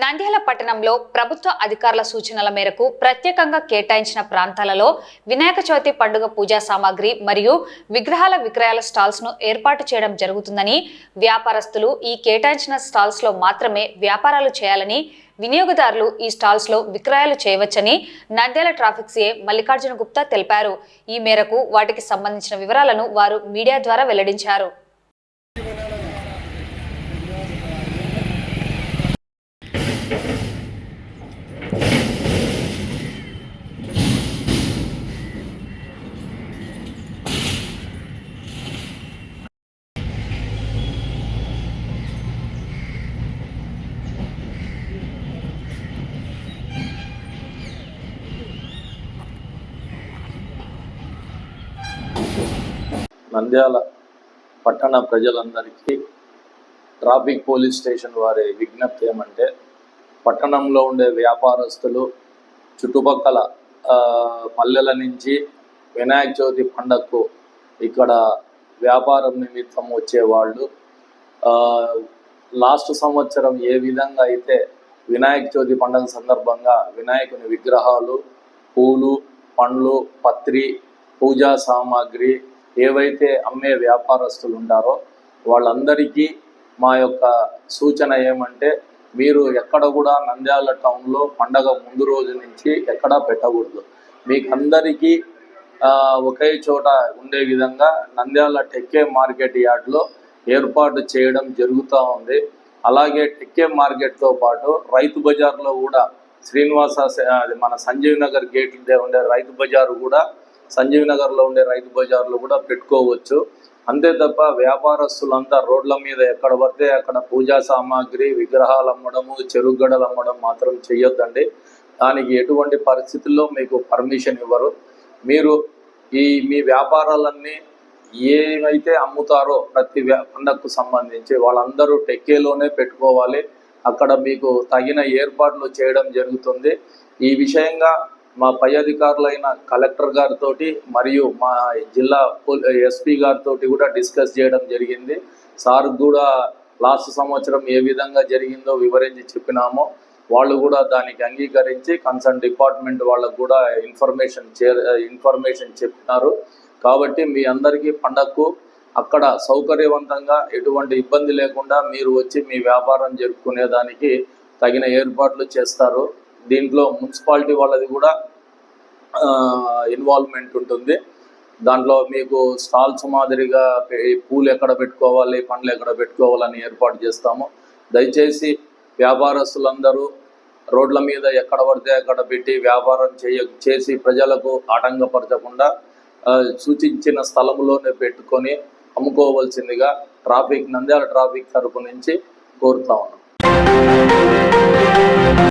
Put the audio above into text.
నంద్యాల పట్టణంలో ప్రభుత్వ అధికారుల సూచనల మేరకు ప్రత్యేకంగా కేటాయించిన ప్రాంతాలలో వినాయక చవితి పండుగ పూజా సామాగ్రి మరియు విగ్రహాల విక్రయాల స్టాల్స్ ను ఏర్పాటు చేయడం జరుగుతుందని, వ్యాపారస్తులు ఈ కేటాయించిన స్టాల్స్ లో మాత్రమే వ్యాపారాలు చేయాలని, వినియోగదారులు ఈ స్టాల్స్ లో విక్రయాలు చేయవచ్చని నంద్యాల ట్రాఫిక్ సిఐ మల్లికార్జున గుప్తా తెలిపారు. ఈ మేరకు వాటికి సంబంధించిన వివరాలను వారు మీడియా ద్వారా వెల్లడించారు. నంద్యాల పట్టణ ప్రజలందరికీ ట్రాఫిక్ పోలీస్ స్టేషన్ వారి విజ్ఞప్తి ఏమంటే, పట్టణంలో ఉండే వ్యాపారస్తులు చుట్టుపక్కల పల్లెల నుంచి వినాయక చవితి పండగకు ఇక్కడ వ్యాపారం నిమిత్తం వచ్చేవాళ్ళు లాస్ట్ సంవత్సరం ఏ విధంగా అయితే వినాయక చవితి పండుగ సందర్భంగా వినాయకుని విగ్రహాలు, పూలు, పండ్లు, పత్రి, పూజా సామాగ్రి ఏవైతే అమ్మే వ్యాపారస్తులు ఉంటారో వాళ్ళందరికీ మా యొక్క సూచన ఏమంటే, మీరు ఎక్కడ కూడా నంద్యాల టౌన్లో పండగ ముందు రోజు నుంచి ఎక్కడా పెట్టకూడదు. మీకు అందరికీ ఒకే చోట ఉండే విధంగా నంద్యాల టెక్కే మార్కెట్ యార్డ్లో ఏర్పాటు చేయడం జరుగుతూ ఉంది. అలాగే టెక్కే మార్కెట్తో పాటు రైతు బజార్లో కూడా శ్రీనివాస మన సంజీవ్ నగర్ గేట్ ఉండే రైతు బజారు కూడా సంజీవ్ నగర్లో ఉండే రైతు బజార్లో కూడా పెట్టుకోవచ్చు. అంతే తప్ప వ్యాపారస్తులంతా రోడ్ల మీద ఎక్కడ పడితే అక్కడ పూజా సామాగ్రి, విగ్రహాలు అమ్మడము, చెరుగడలు అమ్మడం మాత్రం చెయ్యొద్దండి. దానికి ఎటువంటి పరిస్థితుల్లో మీకు పర్మిషన్ ఇవ్వరు. మీరు మీ వ్యాపారాలన్నీ ఏమైతే అమ్ముతారో ప్రతి పండగకు సంబంధించి వాళ్ళందరూ టెక్కేలోనే పెట్టుకోవాలి. అక్కడ మీకు తగిన ఏర్పాట్లు చేయడం జరుగుతుంది. ఈ విషయంగా మా పై అధికారులైన కలెక్టర్ గారితో మరియు మా జిల్లా ఎస్పీ గారితో కూడా డిస్కస్ చేయడం జరిగింది. సార్ కూడా లాస్ట్ సంవత్సరం ఏ విధంగా జరిగిందో వివరించి చెప్పినామో వాళ్ళు కూడా దానికి అంగీకరించి కన్సర్న్ డిపార్ట్మెంట్ వాళ్ళకు కూడా ఇన్ఫర్మేషన్ చెప్పినారు. కాబట్టి మీ అందరికీ పండగకు అక్కడ సౌకర్యవంతంగా ఎటువంటి ఇబ్బంది లేకుండా మీరు వచ్చి మీ వ్యాపారం జరుపుకునేదానికి తగిన ఏర్పాట్లు చేస్తారు. దీంట్లో మున్సిపాలిటీ వాళ్ళది కూడా ఇన్వాల్వ్మెంట్ ఉంటుంది. దాంట్లో మీకు స్టాల్స్ మాదిరిగా పూలు ఎక్కడ పెట్టుకోవాలి, పండ్లు ఎక్కడ పెట్టుకోవాలని ఏర్పాటు చేస్తాము. దయచేసి వ్యాపారస్తులందరూ రోడ్ల మీద ఎక్కడ పడితే అక్కడ పెట్టి వ్యాపారం చేసి ప్రజలకు ఆటంకపరచకుండా సూచించిన స్థలంలోనే పెట్టుకొని అమ్ముకోవాల్సిందిగా నంద్యాల ట్రాఫిక్ తరపు నుంచి కోరుతా ఉన్నాం.